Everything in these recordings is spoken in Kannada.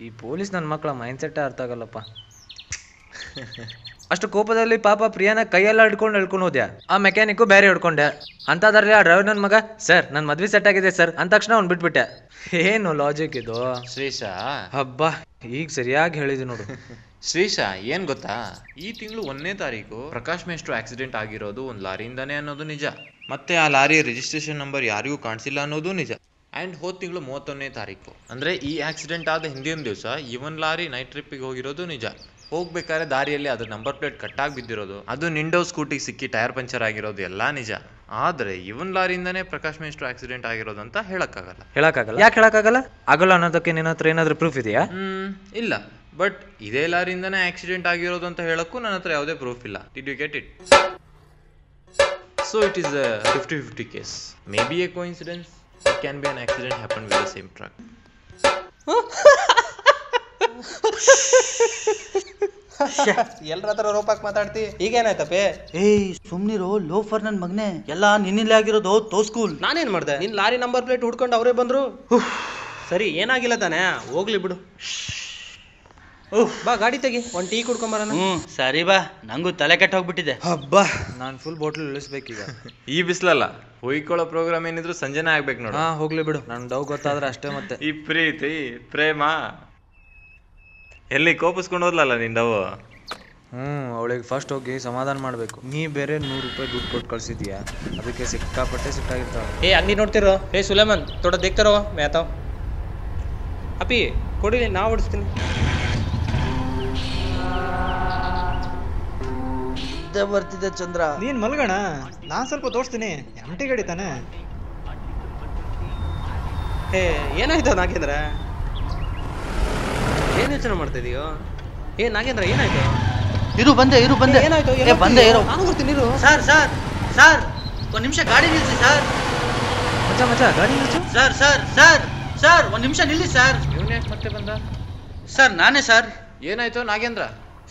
ಈ ಪೊಲೀಸ್ ನನ್ನ ಮಕ್ಕಳ ಮೈಂಡ್ಸೆಟ್ಟೇ ಅರ್ಥ ಆಗಲ್ಲಪ್ಪ. ಅಷ್ಟು ಕೋಪದಲ್ಲಿ ಪಾಪ ಪ್ರಿಯಾನ ಕೈಯೆಲ್ಲ ಹಿಡ್ಕೊಂಡು ಹೋದ್ಯಾ. ಆ ಮೆಕ್ಯಾನಿಕ್ಕು ಬೇರೆ ಹಿಡ್ಕೊಂಡೆ ಅಂತದ್ರಲ್ಲಿ ಆ ಡ್ರೈವರ್ ನನ್ನ ಮಗ ಸರ್ ನನ್ನ ಮದ್ವೆ ಸೆಟ್ ಆಗಿದೆ ಸರ್ ಅಂದ ತಕ್ಷಣ ಅವ್ನು ಬಿಟ್ಬಿಟ್ಟೆ. ಏನು ಲಾಜಿಕ್ ಇದು ಶ್ರೀಶ? ಹಬ್ಬ ಈಗ ಸರಿಯಾಗಿ ಹೇಳಿದೆ ನೋಡು. ಶ್ರೀಶ ಏನ್ ಗೊತ್ತಾ, ಈ ತಿಂಗಳು 1ನೇ ತಾರೀಕು ಪ್ರಕಾಶ್ ಮೇಷ್ಟ್ರು ಆಕ್ಸಿಡೆಂಟ್ ಆಗಿರೋದು ಒಂದು ಲಾರಿಯಿಂದಾನೇ ಅನ್ನೋದು ನಿಜ. ಮತ್ತೆ ಆ ಲಾರಿ ರಿಜಿಸ್ಟ್ರೇಷನ್ ನಂಬರ್ ಯಾರಿಗೂ ಕಾಣಿಸಿಲ್ಲ ಅನ್ನೋದು ನಿಜ. ಆ್ಯಂಡ್ ಹೋದ ತಿಂಗಳು 31ನೇ ತಾರೀಕು ಅಂದ್ರೆ ಈ ಆಕ್ಸಿಡೆಂಟ್ ಆದ ಹಿಂದಿನ ದಿವಸ ಇವನ್ ಲಾರಿ ನೈಟ್ ಟ್ರಿಪ್ಪಿಗೆ ಹೋಗಿರೋದು ನಿಜ. ಹೋಗ್ಬೇಕಾದ್ರೆ ದಾರಿಯಲ್ಲಿ ಅದ್ರ ನಂಬರ್ ಪ್ಲೇಟ್ ಕಟ್ಟಾಗಿ ಬಿದ್ದಿರೋದು, ಅದು ನಿಂಡೋ ಸ್ಕೂಟಿಗೆ ಸಿಕ್ಕಿ ಟೈರ್ ಪಂಚರ್ ಆಗಿರೋದು ಎಲ್ಲ ನಿಜ. ಆದ್ರೆ ಇವನ್ ಲಾರಿಯಿಂದಾನೇ ಪ್ರಕಾಶ್ ಮೇಷ್ಟ್ರು ಆಕ್ಸಿಡೆಂಟ್ ಆಗಿರೋದು ಅಂತ ಹೇಳಕ್ಕಾಗಲ್ಲ. ಯಾಕೆ ಹೇಳಕ್ಕಾಗಲ್ಲ? ಆಗಲ್ಲ ಅನ್ನೋದಕ್ಕೆ ನಿನ್ನ ಹತ್ರ ಏನಾದ್ರೂ ಪ್ರೂಫ್ ಇದೆಯಾ? ಇಲ್ಲ, ಬಟ್ ಇದೇ ಲಾರಿಯಿಂದಾನೇ ಆಕ್ಸಿಡೆಂಟ್ ಆಗಿರೋದು ಅಂತ ಹೇಳಕ್ಕೂ ನನ್ನ ಹತ್ರ ಯಾವುದೇ ಪ್ರೂಫ್ ಇಲ್ಲ. Did you get it? So it is a 50-50 case. Maybe a coincidence, it can be an accident happen with the same truck. ಎಲ್ರ ಹತ್ರ ರೋಪಾಕ್ ಮಾತಾಡ್ತಿ, ಈಗೇನಾಯ್ತಪ್ಪೆ? ಏಯ್ ಸುಮ್ನಿರೋ ಲೋಫರ್ ನನ್ ಮಗನೆ, ಎಲ್ಲ ನಿನ್ನಿಲ್ಲೇ ಆಗಿರೋದು ತೋಸ್ಕೂಲ್. ನಾನೇನ್ ಮಾಡ್ದೆ? ನಿನ್ ಲಾರಿ ನಂಬರ್ ಪ್ಲೇಟ್ ಹುಡ್ಕೊಂಡು ಅವರೇ ಬಂದ್ರು. ಸರಿ ಏನಾಗಿಲ್ಲ ತಾನೆ, ಹೋಗ್ಲಿ ಬಿಡು. ಬಾ ಗಾಡಿ ತೆಗಿ, ಒಂದ್ ಟೀ ಕುಡ್ಕೊಂಬರೋಣ. ಸರಿ ಬಾ, ನಂಗೂ ತಲೆ ಕೆಟ್ಟ ಹೋಗ್ಬಿಟ್ಟಿದೆ. ಹಬ್ಬ ನಾನು ಫುಲ್ ಬಾಟ್ಲ್ ಇಳಿಸ್ಬೇಕೀಗ. ಈ ಬಿಸ್ಲಲ್ಲ, ಹೊಯ್ಕೊಳ್ಳೋ ಪ್ರೋಗ್ರಾಮ್ ಏನಿದ್ರು ಸಂಜೆನೇ ಆಗ್ಬೇಕು ನೋಡು. ಹೋಗ್ಲಿ ಬಿಡು, ನನ್ ಡವ್ ಗೊತ್ತಾದ್ರೆ ಅಷ್ಟೇ. ಮತ್ತೆ ಈ ಪ್ರೀತಿ ಪ್ರೇಮ ಎಲ್ಲಿ ಕೋಪಿಸ್ಕೊಂಡು ಹೋದ್ಲಲ್ಲ ನಿನ್ ಡವ್. ಅವಳಿಗೆ ಫಸ್ಟ್ ಹೋಗಿ ಸಮಾಧಾನ ಮಾಡ್ಬೇಕು. ನೀ ಬೇರೆ 100 ರೂಪಾಯಿ ದುಡ್ಡು ಕೊಟ್ಟು ಕಳ್ಸಿದ್ಯಾ, ಅದಕ್ಕೆ ಸಿಕ್ಕಾಪಟ್ಟೆ ಸಿಕ್ಕಾಗಿರ್ತಾವ. ಅಂಗಡಿ ನೋಡ್ತಿರೋ? ಸುಲೇಮನ್ ಥೋಡ ದೇಖ್ತಾರೋ ಮೇತಾವ್. ಅಪ್ಪಿ ಕೊಡಿ, ನಾ ಓಡಿಸ್ತೀನಿ. ಬರ್ತಿದೆ ಚಂದ್ರ. ನೀನ್ ಮಲ್ಗಣ, ನಾನ್ ಸ್ವಲ್ಪ ತೋರಿಸ್ತೀನಿ. ಎಂಟಿ ಗಾಡಿ ತಾನೆ. ಏನಾಯ್ತು ನಾಗೇಂದ್ರ? ಏನ್ ಯೋಚನೆ ಮಾಡ್ತಾ ಇದೀಯೋ? ನಾಗೇಂದ್ರ ಏನಾಯ್ತು? ಇರು ಬಂದೆ ಏನಾಯ್ತು? ಬಂದೆ ಇರು. ನಾನು ಬರ್ತೀನಿ. ಸರ್ ಸರ್ ಸರ್ ಒಂದ್ ನಿಮಿಷ ಗಾಡಿ ನಿಲ್ಸಿ ಸರ್. ಮಚ್ಚ ಗಾಡಿ ನಿಲ್ಸು. ಸರ್ ಸರ್ ಸರ್ ಸರ್ ಒಂದ್ ನಿಮಿಷ ನಿಲ್ಲಿ ಸರ್. ಇವನ್ ಯಾಕೆ ಮತ್ತೆ ಬಂದ? ಸರ್ ನಾನೇ ಸರ್. ಏನಾಯ್ತು ನಾಗೇಂದ್ರ?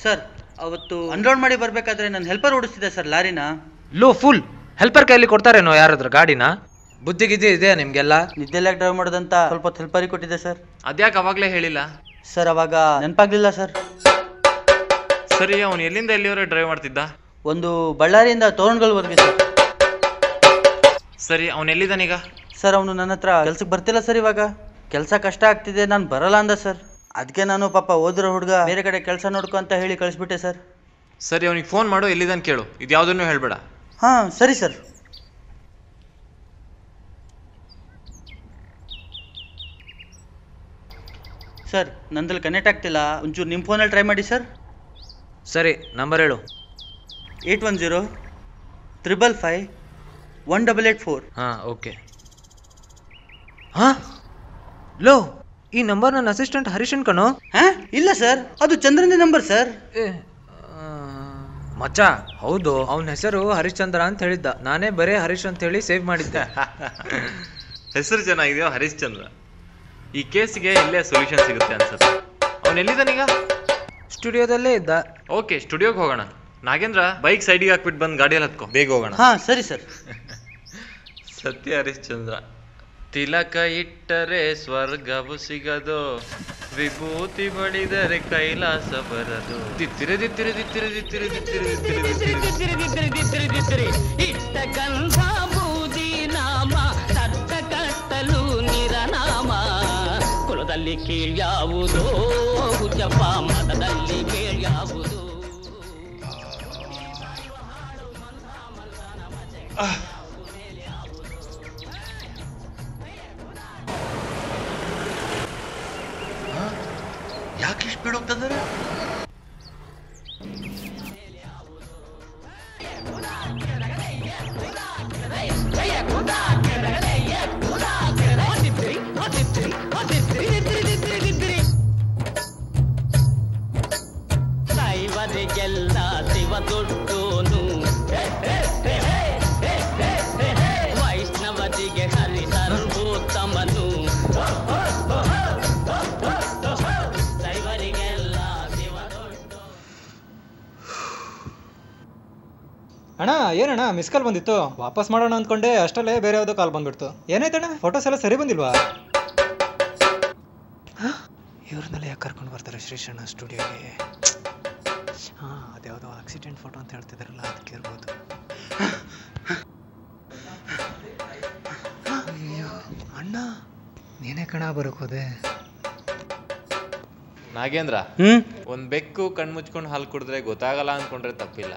ಸರ್ ಅವತ್ತು ಅನ್ಲೋಡ್ ಮಾಡಿ ಬರ್ಬೇಕಾದ್ರೆ ನನ್ನ ಹೆಲ್ಪರ್ ಓಡಿಸ್ತಿದ್ದೆ ಸರ್ ಲಾರಿನ. ಲೋ ಫುಲ್ ಹೆಲ್ಪರ್ ಕೈಯಲ್ಲಿ ಕೊಡ್ತಾರೇನೋ ಯಾರಾದ್ರೂ ಗಾಡಿನ? ಬುದ್ಧಿಗಿದ್ದೆ ಇದೆಯಾ ನಿಮ್ಗೆಲ್ಲ? ನಿದ್ದೆಲ್ಲ ಡ್ರೈವ್ ಮಾಡೋದಂತ ಸ್ವಲ್ಪ ಹೆಲ್ಪರಿಗೆ ಕೊಟ್ಟಿದ್ದೆ ಸರ್. ಅದ್ಯಾಕೆ ಅವಾಗ್ಲೇ ಹೇಳಿಲ್ಲ? ಸರ್ ಅವಾಗ ನೆನಪಾಗ್ಲಿಲ್ಲ ಸರ್. ಸರಿ, ಅವನು ಎಲ್ಲಿಂದ ಎಲ್ಲಿವರೆಗೆ ಡ್ರೈವ್ ಮಾಡ್ತಿದ್ದ? ಒಂದು ಬಳ್ಳಾರಿಯಿಂದ ತೋರಣಗಲ್ವರೆಗೆ ಸರ್. ಸರಿ, ಅವನು ಎಲ್ಲಿದ್ದಾನೀಗ? ಸರ್ ಅವನು ನನ್ನ ಹತ್ರ ಕೆಲ್ಸಕ್ಕೆ ಬರ್ತಿಲ್ಲ ಸರ್. ಇವಾಗ ಕೆಲಸ ಕಷ್ಟ ಆಗ್ತಿದೆ, ನಾನು ಬರಲ್ಲ ಅಂದ ಸರ್. ಅದಕ್ಕೆ ನಾನು ಪಾಪ ಓದಿರೋ ಹುಡುಗ ಬೇರೆ ಕಡೆ ಕೆಲಸ ನೋಡ್ಕೊ ಅಂತ ಹೇಳಿ ಕಳಿಸ್ಬಿಟ್ಟೆ ಸರ್. ಸರಿ, ಅವನಿಗೆ ಫೋನ್ ಮಾಡು, ಎಲ್ಲಿದ್ದಾನೆ ಕೇಳು. ಇದು ಯಾವುದನ್ನು ಹೇಳ್ಬೇಡ. ಸರಿ ಸರ್. ಸರ್ ನಂದಲ್ಲಿ ಕನೆಕ್ಟ್ ಆಗ್ತಿಲ್ಲ, ಒಂಚೂರು ನಿಮ್ಮ ಫೋನಲ್ಲಿ ಟ್ರೈ ಮಾಡಿ ಸರ್. ಸರಿ, ನಂಬರ್ ಹೇಳು. 810-555-1884. ಓಕೆ. ಲೋ ಈ ನಂಬರ್ ನನ್ನ ಅಸಿಸ್ಟೆಂಟ್ ಹರೀಶನ್ ಕಣೋ. ಇಲ್ಲ ಸರ್, ಅದು ಚಂದ್ರನ ನಂಬರ್ ಸರ್. ಮಚ್ಚ ಹೌದು, ಅವನ ಹೆಸರು ಹರಿಶ್ಚಂದ್ರ ಅಂತ ಹೇಳಿದ್ದ. ನಾನೇ ಬರೇ ಹರೀಶ್ ಅಂತ ಹೇಳಿ ಸೇವ್ ಮಾಡಿದ್ದೆ. ಹೆಸರು ಚೆನ್ನಾಗಿದೆಯೋ ಹರಿಶ್ಚಂದ್ರ. ಈ ಕೇಸಿಗೆ ಇಲ್ಲೇ ಸೊಲ್ಯೂಷನ್ ಸಿಗುತ್ತೆ ಅನ್ಸುತ್ತೆ. ಅವನು ಎಲ್ಲಿದ್ದಾನೀಗ? ಸ್ಟುಡಿಯೋದಲ್ಲೇ ಇದ್ದ. ಓಕೆ, ಸ್ಟುಡಿಯೋಗೆ ಹೋಗೋಣ. ನಾಗೇಂದ್ರ ಬೈಕ್ ಸೈಡಿಗೆ ಹಾಕ್ಬಿಟ್ಟು ಬಂದು ಗಾಡಿಯಲ್ಲಿ ಹತ್ಕೊ, ಬೇಗ ಹೋಗೋಣ. ಸರಿ ಸರ್. ಸತ್ಯ ಹರಿಶ್ಚಂದ್ರ. ತಿಲಕ ಇಟ್ಟರೆ ಸ್ವರ್ಗವು ಸಿಗದು, ವಿಭೂತಿ ಬಡಿದರೆ ಕೈಲಾಸ ಬರದು. ದಿತ್ತಿರೆ ದಿತ್ತಿರೆ ದಿತ್ತಿರೆ ದಿತ್ತಿರೆ ದಿತ್ತಿರೆ ದಿತ್ತಿರೆ ದಿತ್ತಿರೆ ಇಟ್ಟ ಗಂಧ ಬೂದಿ ನಾಮ ಸತ್ತ ಕಟ್ಟಲು ನಿರನಾಮ. ಕುಲದಲ್ಲಿ ಕೀಳ್ಯಾವುದೋ ಜಪ, ಮತದಲ್ಲಿ ಕೀಳ್ಯಾವುದು. ಯಾಕೆ ಇಷ್ಟು ಸ್ಪೀಡ್ ಹೋಗ್ತಿದ್ದಾರೆ? ದೈವರಿಗೆಲ್ಲ ಶಿವ ದೊಡ್ಡೋನು, ವೈಷ್ಣವರಿಗೆ ಹರಿ ಸರ್ವೋತ್ತಮನು. ಅಣ್ಣ ಏನಣ್ಣ ಮಿಸ್ ಕಾಲ್ ಬಂದಿತ್ತು, ವಾಪಸ್ ಮಾಡೋಣ ಅಂದ್ಕೊಂಡೆ. ಅಷ್ಟಲ್ಲೇ ಬೇರೆ ಯಾವುದೋ ಕಾಲ್ ಬಂದ್ಬಿಡ್ತು. ಏನಾಯ್ತಣ್ಣ? ಫೋಟೋಸ್ ಎಲ್ಲ ಸರಿ ಬಂದಿಲ್ವಾ? ಇವ್ರನ್ನೆಲ್ಲ ಯಾಕೆ ಕರ್ಕೊಂಡು ಬರ್ತಾರೆ ಶ್ರೀಶಣ್ಣ ಸ್ಟುಡಿಯೋಗೆ? ಹಾಂ, ಅದ್ಯಾವುದೋ ಆಕ್ಸಿಡೆಂಟ್ ಫೋಟೋ ಅಂತ ಹೇಳ್ತಿದ್ದಾರಲ್ಲ, ಅದಕ್ಕೆ ಇರ್ಬೋದು. ಅಯ್ಯೋ ಅಣ್ಣ, ನೀನೇ ಕಣ ಬರೋಕೋದೆ. ನಾಗೇಂದ್ರ, ಒಂದ್ ಬೆಕ್ಕು ಕಣ್ ಮುಚ್ಕೊಂಡು ಹಾಲು ಕುಡಿದ್ರೆ ಗೊತ್ತಾಗಲ್ಲ ಅನ್ಕೊಂಡ್ರೆ ತಪ್ಪಿಲ್ಲ.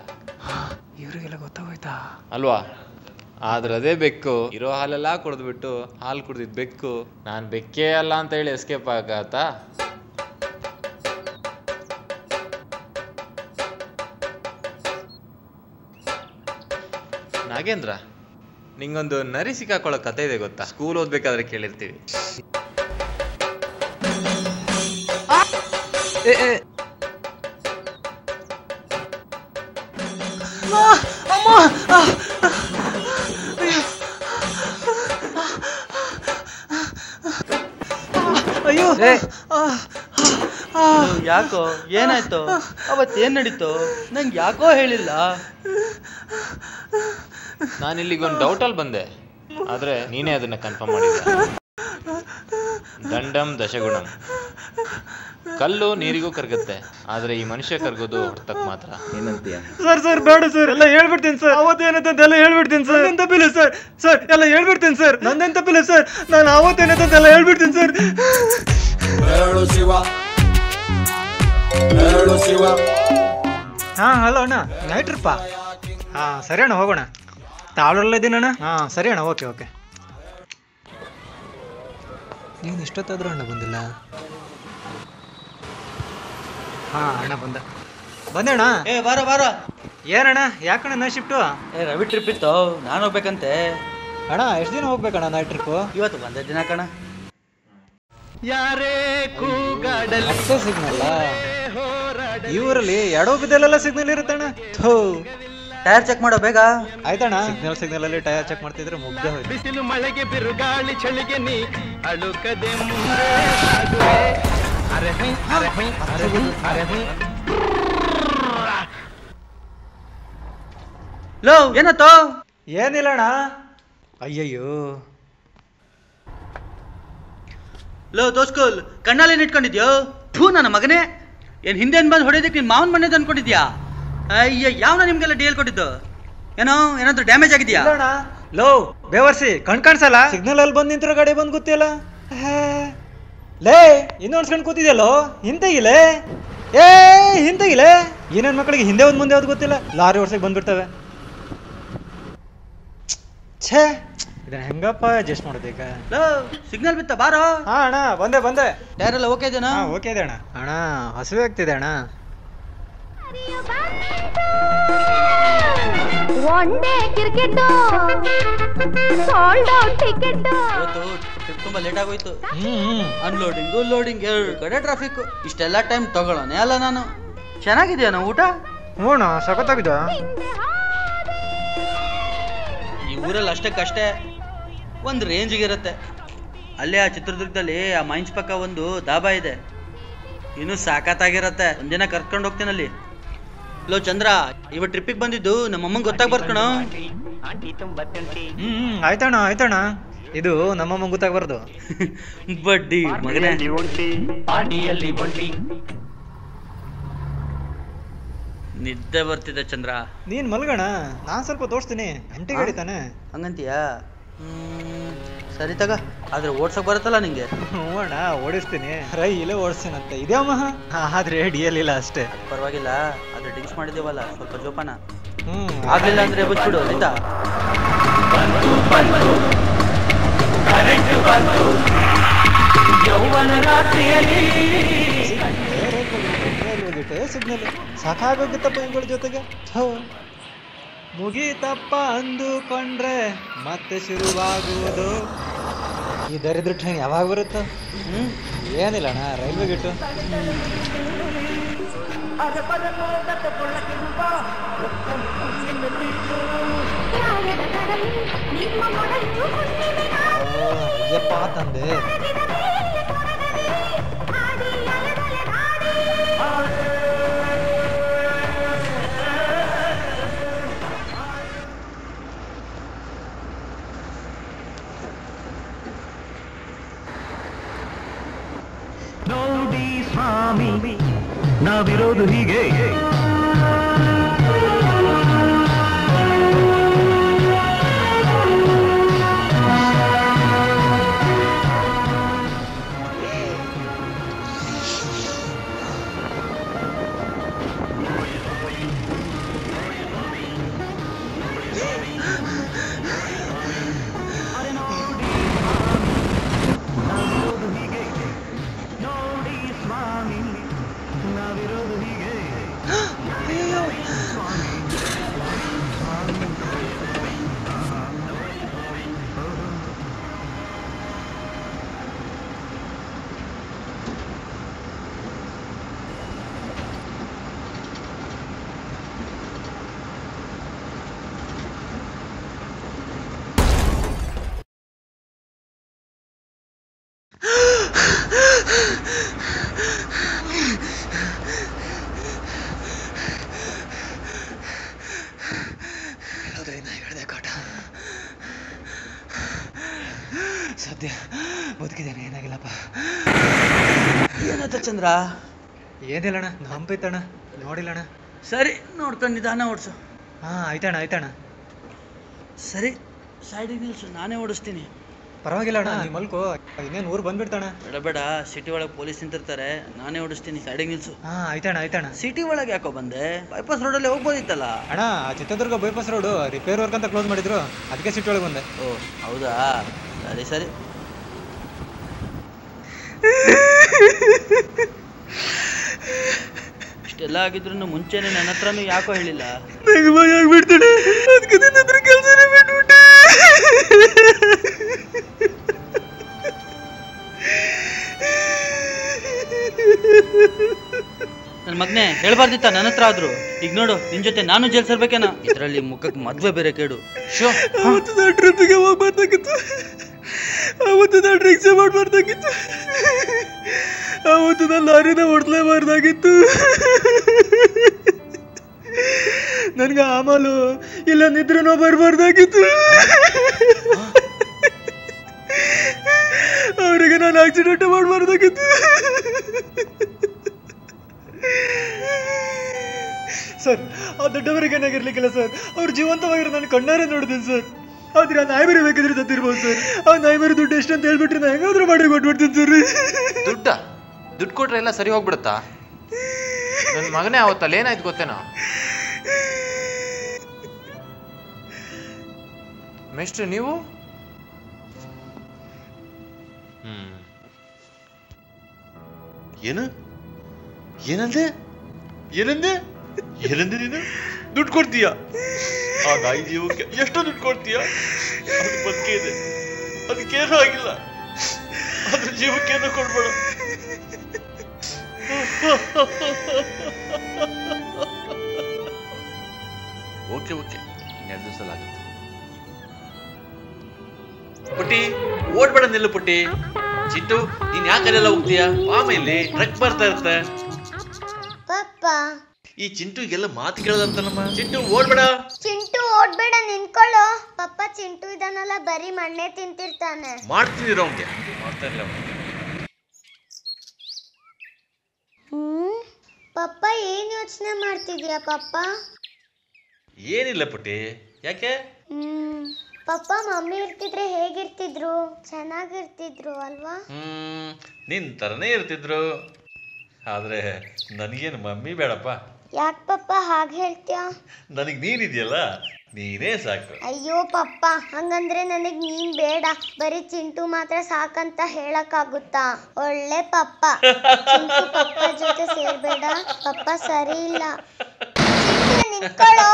ಇವ್ರಿಗೆಲ್ಲ ಗೊತ್ತಾಗೋಯ್ತಾ? ಅಲ್ವಾ? ಆದ್ರೆ ಅದೇ ಬೆಕ್ಕು ಇರೋ ಹಾಲೆಲ್ಲ ಕುಡಿದ್ಬಿಟ್ಟು ಹಾಲು ಕುಡ್ದಿದ್ ಬೆಕ್ಕು ನಾನ್ ಬೆಕ್ಕೇ ಅಲ್ಲ ಅಂತ ಹೇಳಿ ಎಸ್ಕೇಪ್ ಆಗತ್ತಾ? ನಾಗೇಂದ್ರ, ನಿಂಗೊಂದು ನರಿ ಸಿಕ್ಕಾಕೊಳ್ಳೋ ಕತೆ ಇದೆ ಗೊತ್ತಾ? ಸ್ಕೂಲ್ ಓದ್ಬೇಕಾದ್ರೆ ಕೇಳಿರ್ತೀವಿ. ಅಯ್ಯೋ, ಯಾಕೋ ಏನಾಯ್ತು? ಅವತ್ತೇನ್ ನಡೀತು? ನಂಗೆ ಯಾಕೋ ಹೇಳಿಲ್ಲ. ನಾನಿಲ್ಲಿಗೊಂದು ಡೌಟಲ್ಲಿ ಬಂದೆ, ಆದ್ರೆ ನೀನೇ ಅದನ್ನ ಕನ್ಫರ್ಮ್ ಮಾಡಿದ್ದ. ದಂಡಂ ದಶಗುಣಂ. ಕಲ್ಲು ನೀರಿಗೂ ಕರ್ಗತ್ತೆ, ಆದ್ರೆ ಈ ಮನುಷ್ಯ ಕರ್ಗೋದು ಹೊಡ್ತಕ್ ಮಾತ್ರ. ಏನಂತೀಯ? ಸರ್ ಬೇಡ ಸರ್, ಎಲ್ಲ ಹೇಳ್ಬಿಡ್ತೀನಿ ಸರ್. ಅವತ್ತೇನಂತೆಲ್ಲ ಹೇಳ್ಬಿಡ್ತೀನಿ ಸರ್. ನಂದೇನ್ ತಪ್ಪಿಲ್ಲ ಸರ್. ಎಲ್ಲ ಹೇಳ್ಬಿಡ್ತೀನಿ ಸರ್. ನಂದೇನ್ ತಪ್ಪಿಲ್ಲ ಸರ್. ನಾನು ಅವತ್ತೇನಂತೆಲ್ಲ ಹೇಳ್ಬಿಡ್ತೀನಿ ಸರ್. ಹಾಂ, ಹಲೋ ಅಣ್ಣ, ನೈಟ್ ಟ್ರಿಪ್ಪ? ಹಾಂ, ಸರಿ ಅಣ್ಣ, ಹೋಗೋಣ. ತಾವಳೆಲ್ಲ ಇದ್ದೀನಿ ಅಣ್ಣ. ಹಾಂ, ಸರಿ ಅಣ್ಣ, ಓಕೆ. ನೀನು ಇಷ್ಟೊತ್ತಾದ್ರೂ ಅಣ್ಣ ಬಂದಿಲ್ಲ? ಹಾಂ, ಅಣ್ಣ ಬಂದೆ ಅಣ್ಣ. ಬಾರ. ಏನಣ್ಣ, ಯಾಕಣ್ಣ ನೈಟ್ ಶಿಫ್ಟು? ರವಿ ಟ್ರಿಪ್ ಇತ್ತು, ನಾನು ಹೋಗ್ಬೇಕಂತೆ. ಅಣ್ಣ, ಎಷ್ಟು ದಿನ ಹೋಗ್ಬೇಕಣ್ಣ ನೈಟ್ ಟ್ರಿಪ್ಪು? ಇವತ್ತು ಒಂದೇ ದಿನ ಕಣ. ಅಷ್ಟೇ ಸಿಗ್ನಲ್ಲ ಇವರಲ್ಲಿ? ಎಡೋ ಬಿದ್ದಲ್ಲೆಲ್ಲ ಸಿಗ್ನಲ್ ಇರುತ್ತಣ್ಣ. ಟೈರ್ ಚೆಕ್ ಮಾಡೋ ಬೇಗ. ಆಯ್ತಣ್ಣ, ಸಿಗ್ನಲ್ ಅಲ್ಲಿ ಟೈರ್ ಚೆಕ್ ಮಾಡ್ತಿದ್ರೆ ಮುಗ್ದೆ ಹೋಯ್ತು. ಬಿಸಿಲು ಮಳೆಗೆ ಬಿರುಗಾಳಿ ಚಳಿಗೆ ನೀ ಅಳುಕದೆ ಲೋ, ಏನತ್ತೋ? ಏನಿಲ್ಲಣ್ಣ. ಅಯ್ಯಯ್ಯೋ, ಲೋ ದೋಸ್ಕುಲ್, ಕಣ್ಣಲ್ಲಿ ಇಟ್ಕೊಂಡಿದ್ಯೋ? ಥೂ ನನ್ನ ಮಗನೇ, ಏನ್ ಹಿಂದೆ ಬಂದು ಹೊಡೆಯೋದಕ್ಕೆ ನಿನ್ ಮಾವನ್ ಮನೆದು ಅನ್ಕೊಂಡಿದ್ಯಾ? ಅಯ್ಯ, ಯಾವನ ನಿಮ್ಗೆಲ್ಲ ಡಿ ಎಲ್ ಕೊಟ್ಟಿದ್ದು? ಏನಾದ್ರೂ ಡ್ಯಾಮೇಜ್ ಆಗಿದ್ಯಾ? ಲೋ ಬೇವರ್ಸಿ, ಕಣ್ ಕಾಣಿಸಲ್ಲ? ಸಿಗ್ನಲ್ ಅಲ್ಲಿ ಬಂದ್ ನಿಂತಿರೋ ಗಾಡಿ ಬಂದ್ ಗೊತ್ತಿಲ್ಲ. ಲೇ, ಇನ್ನೊಂದ್ಸ್ಕೊಂಡ್ ಕೂತಿದ್ಯಲ್ಲೋ, ಹಿಂತೆಗಿಲೆ. ಹಿಂತೆಗಿಲೆ. ಏನೇನ್ ಮಕ್ಕಳಿಗೆ ಹಿಂದೆ ಒಂದ್ ಮುಂದೆ ಯಾವ್ದು ಗೊತ್ತಿಲ್ಲ, ಲಾರಿ ವರ್ಷಕ್ಕೆ ಬಂದ್ಬಿಡ್ತವೆ. ಛೇ, ಇದನ್ನ ಹೆಂಗಪ್ಪ ಅಡ್ಜಸ್ಟ್ ಮಾಡೋದು ಈಗ? ಸಿಗ್ನಲ್ ಬಿತ್ತ ಬಾರೋ. ಹಾ ಅಣ್ಣ, ಬಂದೆ. ಟೈರ್ ಎಲ್ಲ ಓಕೆ ಇದೆನಾ? ಓಕೆ ಇದೆ ಅಣ್ಣ. ಅಣ್ಣ, ಹಸಿವೆ ಆಗ್ತಿದೆ ಅಣ್ಣ. ತುಂಬಾ ಲೇಟ್ ಆಗೋಯ್ತು. ಅನ್ಲೋಡಿಂಗ್ ಲೋಡಿಂಗ್ 2 ಕಡೆ ಟ್ರಾಫಿಕ್. ಇಷ್ಟೆಲ್ಲ ಟೈಮ್ ತಗೊಳ್ಳೋಣ ಅಲ್ಲ ನಾನು. ಚೆನ್ನಾಗಿದೆಯಾ ಊಟ? ಹ್ಞೂ, ಸಖತ್ತಾಗಿದೆ. ಈ ಊರಲ್ಲಿ ಅಷ್ಟಕ್ಕಷ್ಟೇ ಒಂದು ರೇಂಜ್ಗೆ ಇರುತ್ತೆ. ಅಲ್ಲೇ ಆ ಚಿತ್ರದುರ್ಗದಲ್ಲಿ ಆ ಮೈನ್ಸ್ ಪಕ್ಕ ಒಂದು ದಾಬಾ ಇದೆ, ಇನ್ನೂ ಸಾಕತ್ತಾಗಿರತ್ತೆ. ಒಂದಿನ ಕರ್ಕೊಂಡು ಹೋಗ್ತೀನಿ ಅಲ್ಲಿ. ಲೋ ಚಂದ್ರ, ಇವತ್ತು ಟ್ರಿಪ್ಪಿಗೆ ಬಂದಿದ್ದು ನಮ್ಮಮ್ಮಂಗೆ ಗೊತ್ತಾಗ್ಬಾರ್ದು ಕಣೋ. ಆಯ್ತಣ್ಣ. ಇದು ನಮ್ಮಮ್ಮಂಗೆ ಗೊತ್ತಾಗ್ಬಾರ್ದು. ಬಡ್ಡಿ ಮಗನೇ. ನಿದ್ದೆ ಬರ್ತಿದೆ ಚಂದ್ರ. ನೀನ್ ಮಲ್ಗಣ, ನಾನ್ ಸ್ವಲ್ಪ ತೋರಿಸ್ತೀನಿ. ಎಂಟಿ ಗಾಡಿ ತಾನೆ? ಹಂಗಂತೀಯಾ? ಸರಿ ತಗ, ಆದ್ರೆ ಓಡ್ಸಕ್ ಬರುತ್ತಲ್ಲ ನಿಂಗೆ? ಹ್ಞೂ ಅಣ್ಣ, ಓಡಿಸ್ತೀನಿ. ರೈಲೇ ಓಡಿಸ್ತೀನಂತ ಇದೇ ಮಹ, ಆದ್ರೆ ಡಿಯಲಿಲ್ಲ ಅಷ್ಟೇ. ಪರವಾಗಿಲ್ಲ, ಆದ್ರೆ ಡ್ರಿಂಕ್ಸ್ ಮಾಡಿದೇವಲ್ಲ, ಸ್ವಲ್ಪ ಜೋಪಾನ. ಆಗ್ಲಿಲ್ಲ ಅಂದ್ರೆ ಬಿಟ್ಬಿಡು ಆಯ್ತಾ? ಸಿಗ್ನಲ್ ಸಾಕಾಗೋಗುತ್ತಪ್ಪ ಇವುಗಳ ಜೊತೆಗೆ. ಮುಗೀತಪ್ಪ ಅಂದುಕೊಂಡ್ರೆ ಮತ್ತೆ ಶುರುವಾಗುವುದು. ಈ ದರಿದ್ರ ಟ್ರೈನ್ ಯಾವಾಗ ಬರುತ್ತೋ? ಏನಿಲ್ಲ ಅಣ್ಣ, ರೈಲ್ವೆ ಗಿಟ್ಟು. ಅಯ್ಯಪ್ಪ ತಂದೆ. ನೋಡಿ ಸ್ವಾಮಿ ನಾವಿರೋದು ಹೀಗೆ ಸದ್ಯ ಬದುಕಿದ್ದೇನೆ, ಏನಾಗಿಲ್ಲಪ್ಪ. ಏನಾಯ್ತ ಚಂದ್ರ? ಏನಿಲ್ಲಣ್ಣ, ಹಂಪೈತಣ್ಣ, ನೋಡಿಲ್ಲಣ್ಣ. ಸರಿ, ನೋಡ್ಕೊಂಡು ನಿಧಾನ ಓಡಿಸು. ಹಾಂ ಆಯ್ತಣ್ಣ ಆಯ್ತಣ್ಣ. ಸರಿ, ಸೈಡಿಗೆ ನಿಲ್ಸು, ನಾನೇ ಓಡಿಸ್ತೀನಿ. ಪರವಾಗಿಲ್ಲ ಅಣ್ಣ, ನೀವು ಮಲ್ಕೋ, ಇನ್ನೇನು ಊರು ಬಂದ್ಬಿಡ್ತಾಣ. ಬೇಡ ಬೇಡ, ಸಿಟಿ ಒಳಗೆ ಪೊಲೀಸ್ ನಿಂತಿರ್ತಾರೆ, ನಾನೇ ಓಡಿಸ್ತೀನಿ. ಸೈಡಿಗೆ ನಿಲ್ಸು. ಹಾಂ ಆಯ್ತಣ್ಣ ಆಯ್ತಣ್ಣ. ಸಿಟಿ ಒಳಗೆ ಯಾಕೋ ಬಂದೆ? ಬೈಪಾಸ್ ರೋಡಲ್ಲಿ ಹೋಗ್ಬೋದಿತ್ತಲ್ಲ. ಅಣ್ಣ, ಆ Chitradurga bypass road repair work ಅಂತ ಕ್ಲೋಸ್ ಮಾಡಿದ್ರು, ಅದಕ್ಕೆ ಸಿಟಿ ಒಳಗೆ ಬಂದೆ. ಓ ಹೌದಾ, ಸರಿ ಸರಿ. ಇಷ್ಟೆಲ್ಲ ಆಗಿದ್ರು ಮುಂಚೆನೆ ನನ್ನ ಹತ್ರನೂ ಯಾಕೋ ಹೇಳಿಲ್ಲ? ನಂಗೆ ಭಯ ಆಗ್ಬಿಡ್ತಾನೆ, ಅದಕ್ಕೆ ನಿನ್ನ ಹತ್ರ ಕೆಲಸನೇ ಬಿಟ್ಬಿಟ್ಟೆ. ನನ್ನ ಮಗನೇ, ಹೇಳ್ಬಾರ್ದಿತ್ತ ನನ್ನ ಹತ್ರ ಆದ್ರು? ಈಗ ನೋಡು, ನಿನ್ ಜೊತೆ ನಾನು ಜೈಲ್ ಸೇರ್ಬೇಕೇನ? ಇದರಲ್ಲಿ ಮುಖಕ್ಕೆ ಮದ್ವೆ ಬೇರೆ ಕೇಡು. ಅವತ್ತು ನಾನು ಟ್ರಿಪ್ಪಿಗೆ ಹೋಗ್ಬಾರ್ದಾಗಿತ್ತು, ಅವತ್ತು ನಾನು ರಿಕ್ಷಾ ಮಾಡ್ಬಾರ್ದಾಗಿತ್ತು, ಅವತ್ತು ನಾನು ಲಾರಿನ ಓಡಿಸ್ಲೇಬಾರ್ದಾಗಿತ್ತು. ನನ್ಗೆ ಆಮಲು ಇಲ್ಲ ನಿದ್ರೆನೋ ಬರಬಾರ್ದಾಗಿತ್ತು. ಅವರಿಗೆ ನಾನು ಆಕ್ಸಿಡೆಂಟ್ ಮಾಡಬಾರ್ದಾಗಿತ್ತು. ಸರ್, ಆ ದೊಡ್ಡವರಿಗೆ ಏನಾಗಿರ್ಲಿಕ್ಕಿಲ್ಲ ಸರ್, ಅವ್ರು ಜೀವಂತವಾಗಿರೋ ನಾನು ಕಣ್ಣಾರೆ ನೋಡಿದ್ದೀನಿ ಸರ್. ಆದ್ರೆ ಆ ನಾಯಿ ಬೇರೆ ಬೇಕಿದ್ರೆ ಸತ್ತಿರ್ಬೋದು ಸರ್. ಆ ನಾಯಿ ಬೇರೆ ದುಡ್ಡು ಎಷ್ಟು ಅಂತ ಹೇಳ್ಬಿಟ್ರೆ ನಾ ಹೆಂಗಾದ್ರೂ ಮಾಡಿ ಕೊಟ್ಬಿಡ್ತೀನಿ ಸರ್. ದುಡ್ಡು ಕೊಟ್ರೆ ಎಲ್ಲ ಸರಿ ಹೋಗ್ಬಿಡುತ್ತಾ? ನನ್ನ ಮಗನೇ ಅವತ್ತಲ್ಲಿ ಏನಾಯ್ತು ಗೊತ್ತೇನೋ? ಮೇಷ್ಟ್ರು ನೀವು? ಏನು ಏನಂದೆ ಏನಂದೆ ಏನಂದೆ ನೀನು? ದುಡ್ಡು ಕೊಡ್ತೀಯ? ಆ ನಾಯಿ ಜೀವಕ್ಕೆ ಎಷ್ಟು ದುಡ್ಡು ಕೊಡ್ತೀಯ? ಅದು ಬದುಕೆ ಇದೆ, ಅದಕ್ಕೇನೂ ಆಗಿಲ್ಲ, ಅದ್ರ ಜೀವಕ್ಕೇನು ಕೊಡ್ಬೇಡ. Okay okay, 2 ದಿವಸಲಾಗುತ್ತೆ. ಪುಟ್ಟಿ ಓಡ್ಬೇಡ, ನಿಲ್ಲು ಪುಟ್ಟಿ. ಚಿಟ್ಟು, ನೀನ್ ಯಾಕಲ್ಲೆಲ್ಲ ಹೋಗ್ತೀಯ? ಆಮೇಲೆ ಟ್ರಕ್ ಬರ್ತಾ ಇರುತ್ತೆ. ಈ ಚಿಂಟುಗೆಲ್ಲ ಮಾತು ಕೇಳದಂತನಮ್ಮ. ಚಿಂಟು ಓಡ್ಬೇಡ. ಚಿಂಟು ಓಡ್ಬೇಡ, ನಿಂತ್ಕೊಳ್ಳೋ. ಪಪ್ಪ ಚಿಂಟು ಇದನ್ನೆಲ್ಲ ಬರೀ ಮಣ್ಣೆ ತಿಂತಿರ್ತಾನೆ. ಮಾಡ್ತೀನಿ ಅವ್ನಿಗೆ, ಮಾಡ್ತಾ ಇಲ್ಲ. ಪಪ್ಪ ಏನ್ ಯೋಚನೆ ಮಾಡ್ತಿದ್ಯಾ ಪಪ್ಪ? ಏನಿಲ್ಲ ಪುಟ್ಟಿ, ಯಾಕೆ? Papa mummy ಇರ್ತಿದ್ರೆ ಹೇಗಿರ್ತಿದ್ರು? ಚೆನ್ನಾಗಿರ್ತಿದ್ರು ಅಲ್ವಾ? ನಿನ್ ತರನೇ ಇರ್ತಿದ್ರು, ಆದ್ರೆ ನನಗೇನು ಮಮ್ಮಿ ಬೇಡಪ್ಪ. ಯಾಕೆ ಪಪ್ಪ ಹಾಗೆ ಹೇಳ್ತೀಯ? ನನಗೆ ನೀನಿದೆಯಲ್ಲ, ನೀನೇ ಸಾಕು. ಅಯ್ಯೋ ಪಪ್ಪ, ಹಂಗಂದ್ರೆ ನನಗ್ ನೀನ್ ಬೇಡ, ಬರೀ ಚಿಂಟು ಮಾತ್ರ ಸಾಕಂತ ಹೇಳಕ್ಕಾಗುತ್ತಾ? ಒಳ್ಳೆ ಪಪ್ಪ. ಚಿಂಟು ಪಪ್ಪ ಜೊತೆ ಸೇರ್ಬೇಡ, ಪಪ್ಪ ಸರಿ ಇಲ್ಲ. ನಿಂತ್ಕೊಳ್ಳೋ.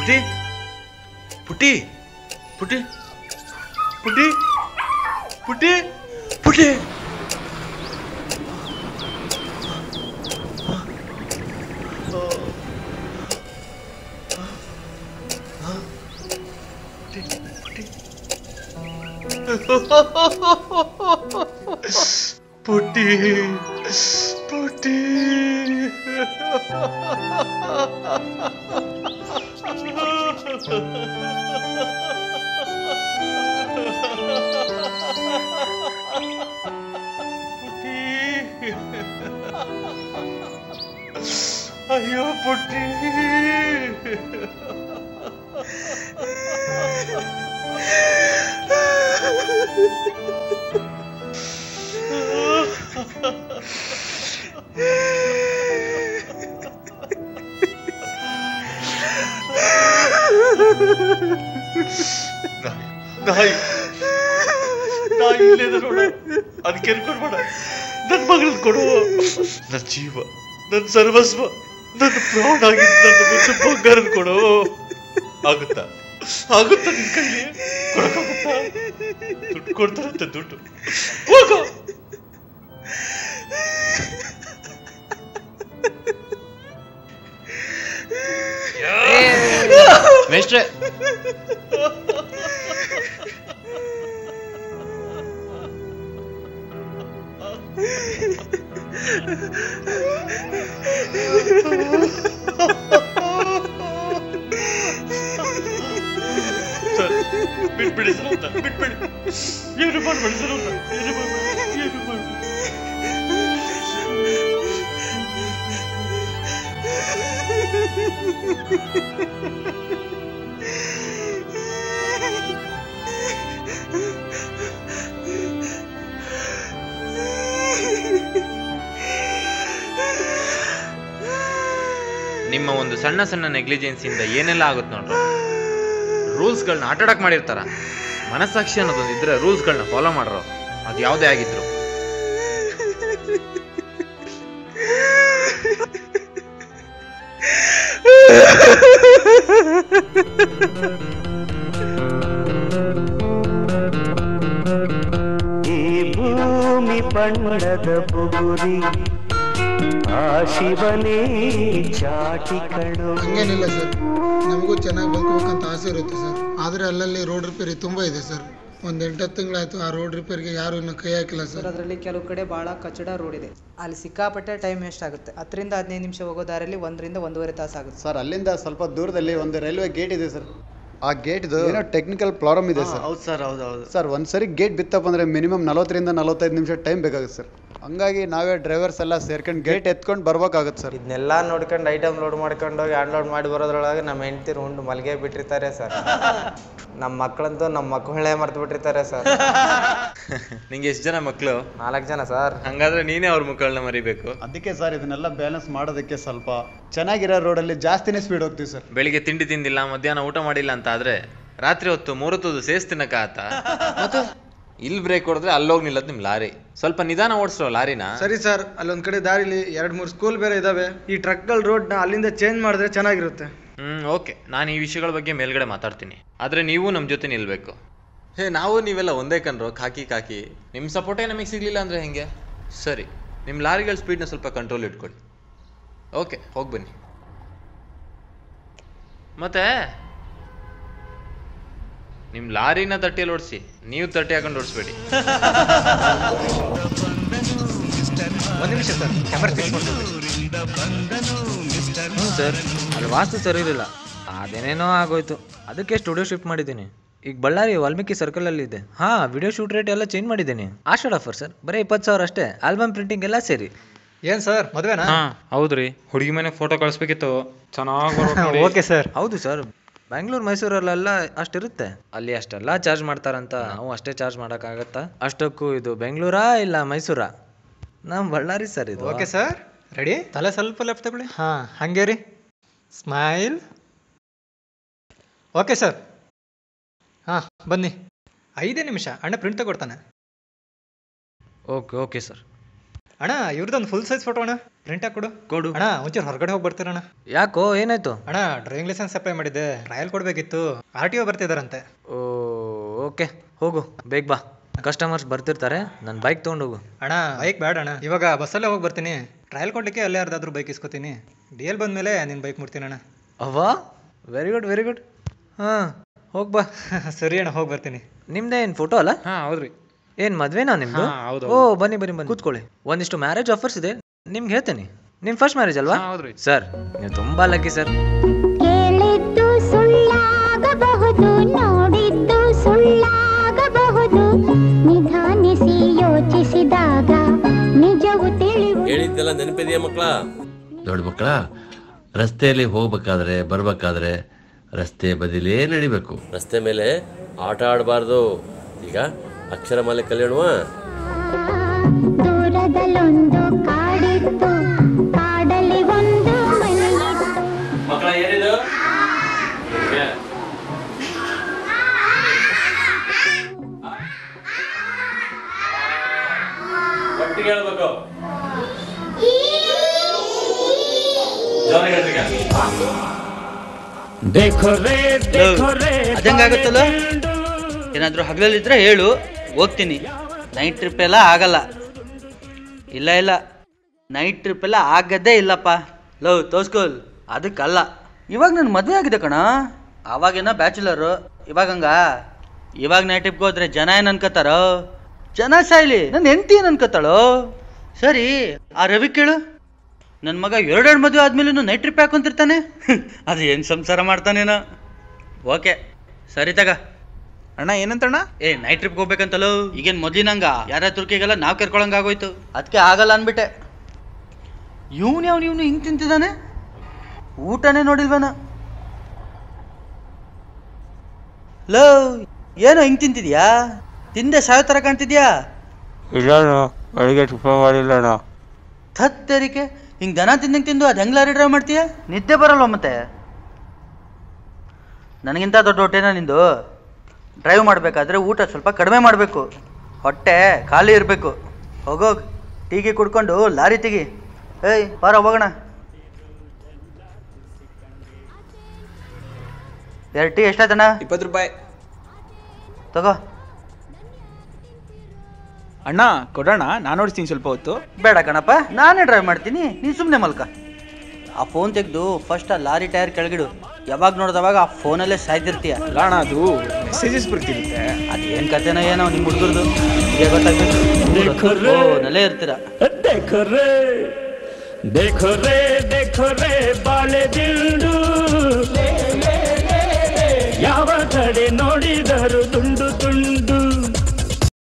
ಪುಟಿ ಪುಟಿ ಪುಟಿ ಪುಟಿ ಪುಟಿ ಪುಟಿ ಪುಟಿ ಪುಟಿ ಅಯ್ಯೋ ಪುಟ್ಟಿ ನಾಯಿ ನಾಯಿ ಇಲ್ಲದ ನೋಡ ಅದಕ್ಕೆ ಅನ್ಕೊಂಡ್ಬೇಡ ನನ್ ಮಗಳದ್ ಕೊಡು ನನ್ನ ಜೀವ ನನ್ನ ಸರ್ವಸ್ವ ನನ್ನ ಪ್ರಾಣ ಆಗಿದ್ದು ನನ್ನ ಮುದ್ದು ಬಂಗಾರದ ಕೊಡು ಆಗುತ್ತಾ ಆಗುತ್ತಾ ನಿನ್ ಕೈಲಿ ಕೊಡಕ್ಕಾಗುತ್ತಾ ದುಡ್ಡು ಕೊಡ್ತಾರಂತೆ ದುಡ್ಡು ಹೋಗೋ ಮೇಷ್ಟ್ರೆ ಬಿಟ್ಬಿಡಿ ಸರ್ ಬಿಟ್ಬಿಡಿ ಏನು ಮಾಡ್ಬೇಡಿ ಸರ್ ಏನು ಮಾಡ್ಬೇಡಿ ಏನು ಮಾಡ್ಬೇಡಿ ನಿಮ್ಮ ಒಂದು ಸಣ್ಣ ಸಣ್ಣ ನೆಗ್ಲಿಜೆನ್ಸಿಯಿಂದ ಏನೆಲ್ಲ ಆಗುತ್ತೆ ನೋಡ್ರಿ. ರೂಲ್ಸ್ಗಳನ್ನ ಆಟಾಡಕ್ ಮಾಡಿರ್ತಾರ. ಮನಸ್ಸಾಕ್ಷಿ ಅನ್ನೋದೊಂದು ಇದ್ರೆ ರೂಲ್ಸ್ಗಳನ್ನ ಫಾಲೋ ಮಾಡ್ರು, ಅದು ಯಾವುದೇ ಆಗಿದ್ರು. ಈ ಭೂಮಿ ಬಣ್ಣದ ಬುಗುರಿ ಆ ಶಿವನೇ ಚಾಟಿ ಕಣೋ. ಹಂಗೇನಿಲ್ಲ ಸರ್, ನಮಗೂ ಚೆನ್ನಾಗಿ ಬದುಕಬೇಕಂತ ಆಸೆ ಇರುತ್ತೆ ಸರ್. ಆದರೆ ಅಲ್ಲಲ್ಲಿ ರೋಡ್ ರಿಪೇರಿ ತುಂಬ ಇದೆ ಸರ್. ಒಂದು 8-10 ತಿಂಗಳಾಯ್ತು ಆ ರೋಡ್ ರಿಪೇರಿಗೆ ಯಾರು ಇನ್ನೂ ಕೈ ಹಾಕಿಲ್ಲ ಸರ್. ಅದರಲ್ಲಿ ಕೆಲವು ಕಡೆ ಭಾಳ ಕಚ್ಚಡ ರೋಡ್ ಇದೆ, ಅಲ್ಲಿ ಸಿಕ್ಕಾಪಟ್ಟೆ ಟೈಮ್ ವೇಸ್ಟ್ ಆಗುತ್ತೆ. 10-15 ನಿಮಿಷ ಹೋಗೋ ದಾರಿಯಲ್ಲಿ 1-1.5 ತಾಸು ಆಗುತ್ತೆ ಸರ್. ಅಲ್ಲಿಂದ ಸ್ವಲ್ಪ ದೂರದಲ್ಲಿ ಒಂದು ರೈಲ್ವೆ ಗೇಟ್ ಇದೆ ಸರ್. ಆ ಗೇಟ್ದು ಏನೋ ಟೆಕ್ನಿಕಲ್ ಪ್ರಾಬ್ಲಮ್ ಇದೆ ಸರ್. ಹೌದು ಸರ್, ಹೌದು ಸರ್. ಒಂದ್ಸರಿ ಗೇಟ್ ಬಿತ್ತಪ್ಪ ಅಂದರೆ ಮಿನಿಮಮ್ 40-45 ನಿಮಿಷ ಟೈಮ್ ಬೇಕಾಗುತ್ತೆ ಸರ್. ಹಂಗಾಗಿ ನಾವೇ ಡ್ರೈವರ್ಸ್ ಎಲ್ಲ ಸೇರ್ಕೊಂಡು ಗೇಟ್ ಎತ್ಕೊಂಡು ಬರ್ಬೇಕಾಗುತ್ತೆ ಸರ್. ಇದನ್ನೆಲ್ಲ ನೋಡ್ಕೊಂಡು ಐಟಮ್ ಲೋಡ್ ಮಾಡ್ಕೊಂಡು ಹೋಗಿ ಅನ್ಲೋಡ್ ಮಾಡಿ ಬರೋದ್ರೊಳಗೆ ನಮ್ಮ ಹೆಂಡ್ತಿರು ಉಂಡು ಮಲ್ಗೆ ಬಿಟ್ಟಿರ್ತಾರೆ ಸರ್. ನಮ್ಮ ಮಕ್ಕಳಂತೂ ನಮ್ಮ ಮಕ್ಕಳೇ ಮರ್ತು ಬಿಟ್ಟಿರ್ತಾರೆ ಸರ್. ನಿಂಗೆ ಎಷ್ಟು ಜನ ಮಕ್ಕಳು? 4 ಜನ ಸರ್. ಹಂಗಾದ್ರೆ ನೀನೇ ಅವ್ರ ಮಕ್ಕಳನ್ನ ಮರಿಬೇಕು. ಅದಕ್ಕೆ ಸರ್ ಇದನ್ನೆಲ್ಲ ಬ್ಯಾಲೆನ್ಸ್ ಮಾಡೋದಕ್ಕೆ ಸ್ವಲ್ಪ ಚೆನ್ನಾಗಿರೋ ರೋಡಲ್ಲಿ ಜಾಸ್ತಿನೇ ಸ್ಪೀಡ್ ಹೋಗ್ತೀವಿ ಸರ್. ಬೆಳಿಗ್ಗೆ ತಿಂಡಿ ತಿಂದಿಲ್ಲ, ಮಧ್ಯಾಹ್ನ ಊಟ ಮಾಡಿಲ್ಲ ಅಂತ ಆದ್ರೆ ರಾತ್ರಿ ಹೊತ್ತು 3 ಹೊತ್ತು ಸೇಸ್ ತಿನ್ನಕ ಆತ. ಮತ್ತೆ ಇಲ್ಲಿ ಬ್ರೇಕ್ ಹೊಡೆದ್ರೆ ಅಲ್ಲೋಗಿ ನಿಲ್ಲದ್ ನಿಮ್ ಲಾರಿ. ಸ್ವಲ್ಪ ನಿಧಾನ ಓಡಿಸ್ರೋ ಲಾರಿನ. ಸರಿ ಸರ್, ಅಲ್ಲೊಂದ್ ಕಡೆ ದಾರಿಲಿ 2-3 ಸ್ಕೂಲ್ ಬೇರೆ ಇದಾವೆ. ಈ ಟ್ರಕ್ಗಳ ರೋಡ್ನ ಅಲ್ಲಿಂದ ಚೇಂಜ್ ಮಾಡಿದ್ರೆ ಚೆನ್ನಾಗಿರುತ್ತೆ. ಓಕೆ, ನಾನು ಈ ವಿಷಯಗಳ ಬಗ್ಗೆ ಮೇಲ್ಗಡೆ ಮಾತಾಡ್ತೀನಿ. ಆದ್ರೆ ನೀವು ನಮ್ಮ ಜೊತೆ ನಿಲ್ಬೇಕು. ನಾವು ನೀವೆಲ್ಲ ಒಂದೇ ಕಣ್ರೋ, ಕಾಕಿ. ನಿಮ್ಮ ಸಪೋರ್ಟೇ ನಮಗೆ ಸಿಗ್ಲಿಲ್ಲ ಅಂದ್ರೆ ಹೆಂಗೆ? ಸರಿ, ನಿಮ್ಮ ಲಾರಿಗಳ ಸ್ಪೀಡ್ನ ಸ್ವಲ್ಪ ಕಂಟ್ರೋಲ್ ಇಟ್ಕೊಳ್ಳಿ. ಓಕೆ, ಹೋಗಿ ಬನ್ನಿ. ಮತ್ತೆ ನಿಮ್ಮ ಲಾರಿನ ತಟ್ಟಿಯಲ್ಲಿ ಓಡಿಸಿ, ನೀವು ತಟ್ಟಿ ಹಾಕೊಂಡು ಓಡಿಸ್ಬೇಡಿ. ಒಂದು ನಿಮಿಷ ಸರ್, ಕ್ಯಾಮರಾ ಫಿಕ್ಸ್ ಮಾಡ್ತೀನಿ. ಸರ್, ಅಲ್ಲಿ ವಾಸ್ತು ಸರಿ ಇರಲಿಲ್ಲ, ಅದೇನೇನೋ ಆಗೋಯ್ತು. ಅದಕ್ಕೆ ಸ್ಟುಡಿಯೋ ಶಿಫ್ಟ್ ಮಾಡಿದ್ದೀನಿ. ಈಗ ಬಳ್ಳಾರಿ ವಾಲ್ಮೀಕಿ ಸರ್ಕಲ್ ಅಲ್ಲಿ ಇದೆ. ವಿಡಿಯೋ ಶೂಟ್ ರೇಟ್ ಎಲ್ಲ ಚೇಂಜ್ ಮಾಡಿದ್ದೀನಿ. ಆಷಾಢ ಆಫರ್ ಸರ್, ಬರೀ 20,000 ಅಷ್ಟೇ. ಆಲ್ಬಮ್ ಪ್ರಿಂಟಿಂಗ್ ಎಲ್ಲ ಸೇರಿ. ಏನ್ ಸರ್, ಮದುವೆನಾ? ಹೌದ್ರಿ, ಹುಡುಗಿ ಮನೆ ಫೋಟೋ ಕಳಿಸ್ಬೇಕಿತ್ತು. ಚೆನ್ನಾಗಿ ಓಕೆ ಸರ್. ಹೌದು ಸರ್, ಬ್ಯಾಂಗ್ಳೂರ್ ಮೈಸೂರಲ್ಲೆಲ್ಲ ಅಷ್ಟಿರುತ್ತೆ. ಅಲ್ಲಿ ಅಷ್ಟೆಲ್ಲ ಚಾರ್ಜ್ ಮಾಡ್ತಾರಂತ ನಾವು ಅಷ್ಟೇ ಚಾರ್ಜ್ ಮಾಡೋಕ್ಕಾಗತ್ತಾ? ಅಷ್ಟಕ್ಕೂ ಇದು ಬೆಂಗಳೂರಾ ಇಲ್ಲ ಮೈಸೂರಾ? ನಮ್ಮ ಬಳ್ಳಾರಿ ಸರ್ ಇದು. Okay sir, ready? ತಲೆ ಸ್ವಲ್ಪ ಲೆಫ್ಟ್ ತಗೊಳ್ಳಿ. ಹಂಗೆ ರೀ, ಸ್ಮೈಲ್. ಓಕೆ ಸರ್, ಬನ್ನಿ. 5 ನಿಮಿಷ, ಅಣ್ಣ ಪ್ರಿಂಟ್ ತಗೊಡ್ತಾನೆ. Okay sir. ಅಣ್ಣ ಇವ್ರದ್ದೊಂದು ಫುಲ್ ಸೈಜ್ ಫೋಟೋ ಅಣ್ಣ ಪ್ರಿಂಟ್ ಹಾಕಿ ಕೊಡು ಅಣ್ಣ ಒಂಚೂರು ಹೊರಗಡೆ ಹೋಗಿ ಬರ್ತೀರಣ್ಣ. ಯಾಕೋ ಏನಾಯ್ತು? ಅಣ್ಣ ಡ್ರೈವಿಂಗ್ ಲೈಸೆನ್ಸ್ ಅಪ್ಲೈ ಮಾಡಿದ್ದೆ, ಟ್ರಯಲ್ ಕೊಡಬೇಕಿತ್ತು, RTO ಬರ್ತಿದಾರಂತೆ. ಓಕೆ ಹೋಗು, ಬೇಗ ಬಾ, ಕಸ್ಟಮರ್ಸ್ ಬರ್ತಿರ್ತಾರೆ. ನನ್ನ ಬೈಕ್ ತೊಗೊಂಡು ಹೋಗು. ಅಣ್ಣ ಬೈಕ್ ಬೇಡ ಅಣ್ಣ, ಇವಾಗ ಬಸ್ಸಲ್ಲೇ ಹೋಗಿ ಬರ್ತೀನಿ. ಟ್ರಯಲ್ ಕೊಡ್ಲಿಕ್ಕೆ ಅಲ್ಲೇ ಯಾರ್ದಾದ್ರೂ ಬೈಕ್ ಇಸ್ಕೊತೀನಿ. DL ಬಂದಮೇಲೆ ನಿನ್ನ ಬೈಕ್ ಮುಡ್ತೀನಿ ಅಣ್ಣ. ಅವ್ವಾ ವೆರಿ ಗುಡ್. ಹಾಂ ಹೋಗಿ ಬಾ. ಸರಿ ಅಣ್ಣ, ಹೋಗಿ ಬರ್ತೀನಿ. ನಿಮ್ದೇನು ಫೋಟೋ ಅಲ್ಲ? ಹಾಂ ಹೌದ್ರಿ. ಏನು ಮದುವೆನಾ ನಿಮ್ಮದು? ಓ ಬನ್ನಿ ಕೂತ್ಕೊಳ್ಳಿ. ಒಂದಿಷ್ಟು ಮ್ಯಾರೇಜ್ ಆಫರ್ಸ್ ಇದೆ, ನಿಮ್ಗೆ ಹೇಳ್ತೀನಿ. ನಿಮ್ಮ ಫಸ್ಟ್ ಮ್ಯಾರೇಜ್ ಅಲ್ವಾ? ಹೌದ್ರಿ ಸರ್, ನೀವು ತುಂಬ ಲಕ್ಕಿ ಸರ್. ಕೇಳಿದ್ದು ಸುಳ್ಳಾಗಬಹುದು, ನೋಡಿದ್ದು ಸುಳ್ಳಾಗಬಹುದು, ನಿಧಾನಿಸಿ ಯೋಚಿಸಿದಾಗ ನಿಜವು ತಿಳಿವು. ಹೇಳಿದ್ದೆಲ್ಲ ನೆನಪಿದೆಯಾ ಮಕ್ಕಳ? ದೊಡ್ಡ ಮಕ್ಕಳ, ರಸ್ತೆಯಲ್ಲಿ ಹೋಗ್ಬೇಕಾದ್ರೆ ಬರ್ಬೇಕಾದ್ರೆ ರಸ್ತೆ ಬದಿಲೇ ನಡಿಬೇಕು. ರಸ್ತೆ ಮೇಲೆ ಆಟ ಆಡಬಾರ್ದು. ಈಗ ಅಕ್ಷರಮಾಲೆ ಕಲಿಯೋಣವಾ? ದೂರದಲ್ಲೊಂದು ಕಾಡಿತ್ತು, ಕಾಡಲ್ಲಿ ಒಂದು ಮನೆಯಿತ್ತು. ಮಕ್ಕಳ ಏನಿದು? ಒಟ್ಟಿಗೆ ಹೇಳ್ಬೇಕು. ಅದಂಗಾಗುತ್ತಲ್ಲ. ಏನಾದರೂ ಹಗಲಲ್ಲಿದ್ರೆ ಹೇಳು, ಹೋಗ್ತೀನಿ. ನೈಟ್ ಟ್ರಿಪ್ ಎಲ್ಲ ಆಗಲ್ಲ. ಇಲ್ಲ ನೈಟ್ ಟ್ರಿಪ್ ಎಲ್ಲ ಆಗದೇ ಇಲ್ಲಪ್ಪ. ಲವ್ ತೋರ್ಸ್ಕೊಲ್, ಅದಕ್ಕಲ್ಲ. ಇವಾಗ ನನ್ನ ಮದುವೆ ಆಗಿದೆ ಕಣ. ಅವಾಗೇನೋ ಬ್ಯಾಚುಲರು, ಇವಾಗ ನೈಟ್ ಟ್ರಿಪ್ಗೆ ಹೋದ್ರೆ ಜನ ಏನು ಅನ್ಕೋತಾರೋ? ಜನ ಸಾಯ್ಲಿ, ನನ್ನ ಹೆಂಡತಿ ಏನು ಅನ್ಕೋತಾಳೋ? ಸರಿ, ಆ ರವಿ ಕೇಳು, ನನ್ನ ಮಗ 2 ಮದುವೆ ಆದ್ಮೇಲೂ ನೈಟ್ ಟ್ರಿಪ್ ಹಾಕೊಂತಿರ್ತಾನೆ. ಅದು ಏನು ಸಂಸಾರ ಮಾಡ್ತಾನೇನೋ. ಓಕೆ ಸರಿ ತಗ. ಅಣ್ಣ ಏನಂತಣ್ಣ? ನೈಟ್ ಟ್ರಿಪ್ಗೆ ಹೋಗ್ಬೇಕಂತಲೋ. ಈಗೇನು ಮೊದಲಿನಂಗ ಯಾರ ತುರ್ಕಿಗೆಲ್ಲ ನಾವು ಕರ್ಕೊಳಂಗ ಆಗೋಯ್ತು. ಅದಕ್ಕೆ ಆಗಲ್ಲ ಅನ್ಬಿಟ್ಟೆ. ಇವನು ಹಿಂಗೆ ತಿಂತಿದ್ದಾನೆ, ಊಟನೇ ನೋಡಿಲ್ವನ? ಲೋ, ಏನೋ ಹಿಂಗೆ ತಿಂತಿದ್ಯಾ? ತಿಂದೆ ಸಾಯೋ ಥರ ಕಾಣ್ತಿದ್ಯಾ? ಇಲ್ಲ ಬೆಳಿಗ್ಗೆ ಟಿಫನ್ ಮಾಡಿಲ್ಲ. ಥತ್ತರಿಕೆ, ಹಿಂಗೆ ದನ ತಿಂದು ಅದು ಹೆಂಗ್ ಲಾರಿ ಡ್ರೈವ್ ಮಾಡ್ತೀಯ? ನಿದ್ದೆ ಬರಲ್ವ ಮತ್ತೆ? ನನಗಿಂತ ದೊಡ್ಡ ಹೊಟ್ಟೆನ ನಿಂದು? ಡ್ರೈವ್ ಮಾಡಬೇಕಾದ್ರೆ ಊಟ ಸ್ವಲ್ಪ ಕಡಿಮೆ ಮಾಡಬೇಕು, ಹೊಟ್ಟೆ ಖಾಲಿ ಇರಬೇಕು. ಹೋಗೋಗ್ ಟೀಗೆ ಕುಡ್ಕೊಂಡು ಲಾರಿ ತೆಗಿ. ಬಾರ ಹೋಗೋಣ. 2 ಟೀ ಎಷ್ಟಾಯ್ತಣ್ಣ? 20 ರೂಪಾಯಿ. ತಗೋ ಅಣ್ಣ ಕೊಡೋಣ, ನಾನು ಓಡಿಸ್ತೀನಿ ಸ್ವಲ್ಪ ಹೊತ್ತು. ಬೇಡ ಕಣಪ್ಪ, ನಾನೇ ಡ್ರೈವ್ ಮಾಡ್ತೀನಿ, ನೀನು ಸುಮ್ಮನೆ ಮಲ್ಕ. ಆ ಫೋನ್ ತೆಗೆದು ಫಸ್ಟ್ ಆ ಲಾರಿ ಟೈರ್ ಕೆಳಗಿಡು. ಯಾವಾಗ ನೋಡಿದವಾಗ ಆ ಫೋನಲ್ಲೇ ಸಾಯ್ತಿರ್ತೀಯ. ಅಣ್ಣ ಅದು ಮೆಸೇಜಸ್ ಬರ್ತಿರುತ್ತೆ. ಅದೇನು ಕತೆನೋ ಏನೋ ನಿಮ್ಮ ಹುಡುಗರದು, ಹೀಗೆ ಗೊತ್ತಾಗ್ಬೇಕು. ನಲ್ಲೇ ಇರ್ತೀರ. देखो रे ಬಾಳೆ ದಿಂಡು ಯಾವ ಕಡೆ ನೋಡಿದರು ದುಂಡು